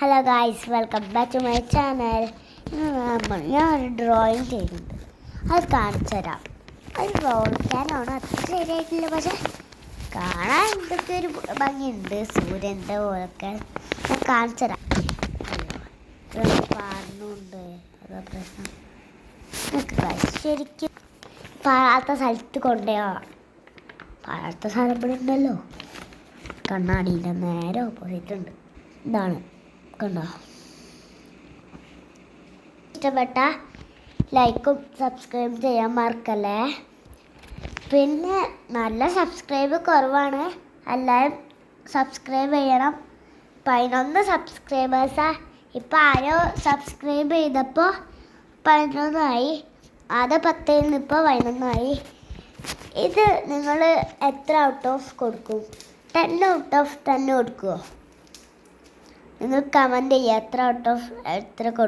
Hello guys, welcome back to my channel. ഞാൻ ഒരു drawing ചെയ്യുന്നുണ്ട്, അത് കാണിച്ചു തരാം. അത് വോൾക്കാനാണ്, അത്ര ശരിയായിട്ടില്ല, പക്ഷെ കാണാൻ എന്തൊക്കെ ഒരു ഭംഗിയുണ്ട്. സൂര്യൻ്റെ പോലൊക്കെ ഞാൻ കാണിച്ചു തരാം. പാടുന്നുണ്ട്, അതാ പ്രശ്നം. ശരിക്കും പാടാത്ത സ്ഥലത്ത് കൊണ്ടുപോകാം. പാടാത്ത സ്ഥലം ഇവിടെ ഉണ്ടല്ലോ, കണ്ണാടിൻ്റെ നേരെ ഓപ്പോസിറ്റ് ഉണ്ട്. ഇതാണ്, കണ്ടോ? ഇഷ്ടപ്പെട്ട ലൈക്കും സബ്സ്ക്രൈബ് ചെയ്യാൻ മറക്കല്ലേ. പിന്നെ നല്ല സബ്സ്ക്രൈബ് കുറവാണ്, എല്ലാവരും സബ്സ്ക്രൈബ് ചെയ്യണം. 11 സബ്സ്ക്രൈബേഴ്സാ. ഇപ്പം ആരോ സബ്സ്ക്രൈബ് ചെയ്തപ്പോൾ 11 ആദ്യം 10 ഇപ്പോൾ 11. ഇത് നിങ്ങൾ എത്ര ഔട്ട് ഓഫ് കൊടുക്കും? 10 ഔട്ട് ഓഫ് 10 കൊടുക്കുമോ? നിങ്ങൾ കമൻറ്റ് ചെയ്യുക, എത്ര ഔട്ട് ഓഫ് എത്ര കൊടുക്കും.